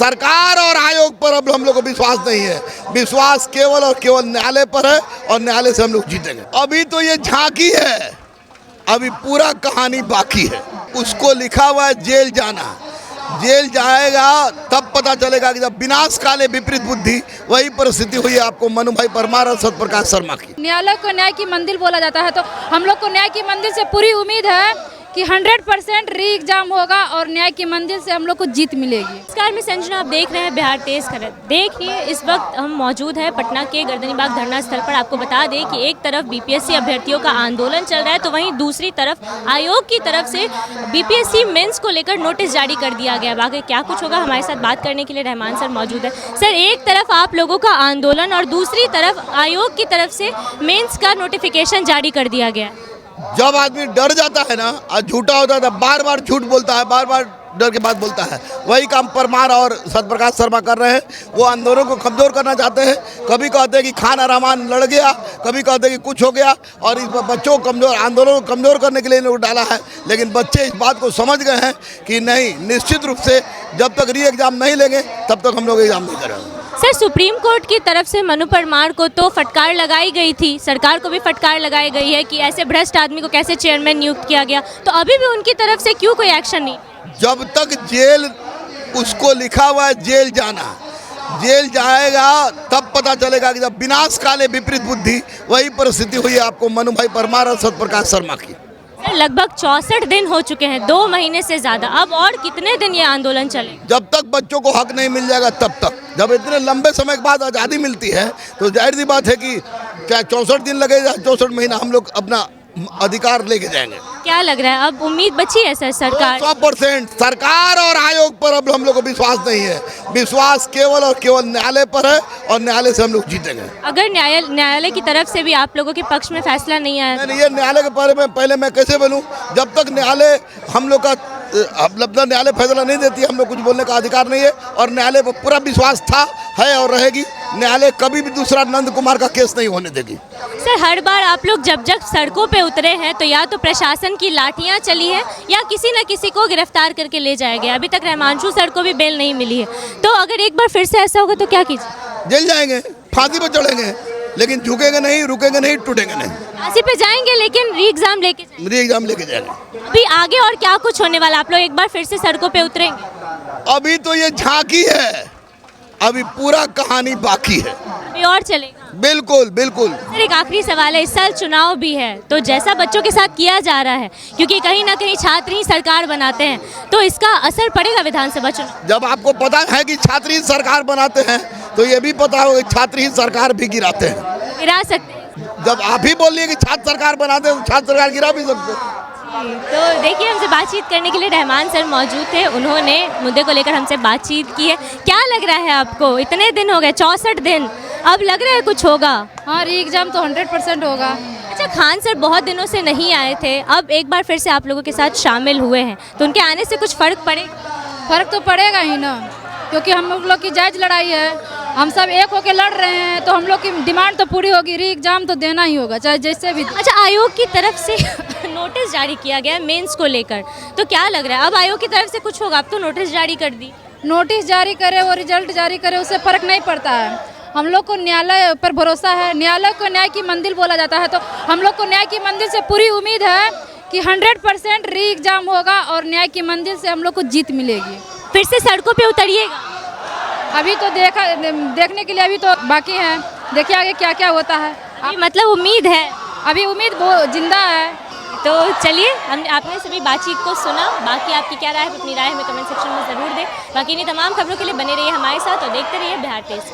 सरकार और आयोग पर अब हम लोग को विश्वास नहीं है। विश्वास केवल और केवल न्यायालय पर है और न्यायालय से हम लोग जीतेंगे। अभी तो ये झांकी है, अभी पूरा कहानी बाकी है। उसको लिखा हुआ है जेल जाना, जेल जाएगा तब पता चलेगा कि जब विनाश काले विपरीत बुद्धि, वही परिस्थिति हुई है आपको मनु भाई परमार और सत्यप्रकाश शर्मा की। न्यायालय को न्याय की मंदिर बोला जाता है, तो हम लोग को न्याय की मंदिर से पूरी उम्मीद है कि 100% री एग्जाम होगा और न्याय की मंदिर से हम लोग को जीत मिलेगी। नमस्कार, मैं संजना, आप देख रहे हैं बिहार तेज खबर। देखिए, इस वक्त हम मौजूद हैं पटना के गर्दनीबाग धरना स्थल पर। आपको बता दें कि एक तरफ बीपीएससी अभ्यर्थियों का आंदोलन चल रहा है, तो वहीं दूसरी तरफ आयोग की तरफ से बीपीएससी मेंस को लेकर नोटिस जारी कर दिया गया। आगे क्या कुछ होगा, हमारे साथ बात करने के लिए रहमान सर मौजूद है। सर, एक तरफ आप लोगों का आंदोलन और दूसरी तरफ आयोग की तरफ से मेंस का नोटिफिकेशन जारी कर दिया गया। जब आदमी डर जाता है ना और झूठा होता है तो बार बार झूठ बोलता है, बार बार डर के बाद बोलता है। वही काम परमार और सत्यप्रकाश शर्मा कर रहे हैं। वो आंदोलन को कमज़ोर करना चाहते हैं। कभी कहते हैं कि खान रहमान लड़ गया, कभी कहते हैं कि कुछ हो गया, और इस बच्चों को कमज़ोर, आंदोलन को कमज़ोर करने के लिए लोग डाला है। लेकिन बच्चे इस बात को समझ गए हैं कि नहीं, निश्चित रूप से जब तक री एग्ज़ाम नहीं लेंगे तब तक हम लोग एग्ज़ाम नहीं करेंगे। सर, सुप्रीम कोर्ट की तरफ से मनु परमार को तो फटकार लगाई गई थी, सरकार को भी फटकार लगाई गई है कि ऐसे भ्रष्ट आदमी को कैसे चेयरमैन नियुक्त किया गया, तो अभी भी उनकी तरफ से क्यों कोई एक्शन नहीं? जब तक जेल, उसको लिखा हुआ है जेल जाना, जेल जाएगा तब पता चलेगा कि जब विनाश काले विपरीत बुद्धि, वही परिस्थिति हुई है आपको मनु भाई परमार और सत्यप्रकाश शर्मा की। लगभग 64 दिन हो चुके हैं, 2 महीने से ज्यादा। अब और कितने दिन ये आंदोलन चले? जब तक बच्चों को हक नहीं मिल जाएगा तब तक। जब इतने लंबे समय के बाद आज़ादी मिलती है तो जाहिर सी बात है कि क्या 64 दिन लगेगा, 64 महीना हम लोग अपना अधिकार लेके जाएंगे। क्या लग रहा है, अब उम्मीद बची है सर सरकार? 100% सरकार और आयोग पर अब हम लोग को विश्वास नहीं है। विश्वास केवल और केवल न्यायालय पर है और न्यायालय से हम लोग जीतेंगे। अगर न्यायालय की तरफ से भी आप लोगों के पक्ष में फैसला नहीं आया? नहीं, ये न्यायालय के बारे में पहले मैं कैसे बोलूं? जब तक न्यायालय हम लोग का न्यायालय फैसला नहीं देती, हम लोग कुछ बोलने का अधिकार नहीं है। और न्यायालय पर पूरा विश्वास था, है और रहेगी। न्यायालय कभी भी दूसरा नंद कुमार का केस नहीं होने देगी। सर, हर बार आप लोग जब जब सड़कों पे उतरे हैं तो या तो प्रशासन की लाठियां चली है या किसी न किसी को गिरफ्तार करके ले जाया गया। अभी तक रहमानशु सर को भी बेल नहीं मिली है, तो अगर एक बार फिर से ऐसा होगा तो क्या कीजिए? जेल जाएंगे, फांसी पर चढ़ेंगे, लेकिन झुकेंगे नहीं, रुकेंगे नहीं, टूटेंगे नहीं। फांसी पे जाएंगे लेकिन री एग्जाम लेके जाएंगे। अभी आगे और क्या कुछ होने वाला? आप लोग एक बार फिर से सड़कों पे उतरेंगे? अभी तो ये झांकी है, अभी पूरा कहानी बाकी है। अभी और चलेगा? बिल्कुल बिल्कुल। सर, एक आखिरी सवाल है, इस साल चुनाव भी है, तो जैसा बच्चों के साथ किया जा रहा है, क्योंकि कहीं ना कहीं छात्र ही सरकार बनाते हैं, तो इसका असर पड़ेगा विधानसभा चुनाव? जब आपको पता है कि छात्र ही सरकार बनाते हैं तो ये भी पता होगा कि छात्र ही सरकार भी गिराते हैं। गिरा सकते हैं? जब आप ही बोलिए कि छात्र सरकार बनाते हैं तो छात्र सरकार गिरा भी सकते हैं। तो देखिए, हमसे बातचीत करने के लिए रहमान सर मौजूद थे। उन्होंने मुद्दे को लेकर हमसे बातचीत की है। क्या लग रहा है आपको? इतने दिन हो गए, 64 दिन, अब लग रहा है कुछ होगा? हाँ, री एग्जाम तो 100% होगा। अच्छा, खान सर बहुत दिनों से नहीं आए थे, अब एक बार फिर से आप लोगों के साथ शामिल हुए हैं, तो उनके आने से कुछ फ़र्क पड़ेगा? फर्क तो पड़ेगा ही ना, क्योंकि हम लोग की जायज़ लड़ाई है। हम सब एक होकर लड़ रहे हैं, तो हम लोग की डिमांड तो पूरी होगी। री एग्जाम तो देना ही होगा, चाहे जैसे भी। अच्छा, आयोग की तरफ से नोटिस जारी किया गया है मेंस को लेकर, तो क्या लग रहा है अब आयोग की तरफ से कुछ होगा? अब तो नोटिस जारी कर दी। नोटिस जारी करे, वो रिजल्ट जारी करे, उससे फ़र्क नहीं पड़ता है। हम लोग को न्यायालय पर भरोसा है। न्यायालय को न्याय की मंदिर बोला जाता है, तो हम लोग को न्याय की मंदिर से पूरी उम्मीद है कि 100% री एग्जाम होगा और न्याय की मंदिर से हम लोग को जीत मिलेगी। फिर से सड़कों पे उतरिएगा? अभी तो देखने के लिए अभी तो बाकी है, देखिए आगे क्या क्या होता है। अभी मतलब उम्मीद है? अभी उम्मीद बहुत जिंदा है। तो चलिए, आपने सभी बातचीत को सुना। बाकी आपकी क्या राय है, अपनी राय हमें कमेंट सेक्शन में ज़रूर दें। बाकी इन्हीं तमाम खबरों के लिए बने रहिए हमारे साथ और देखते रहिए बिहार तेज।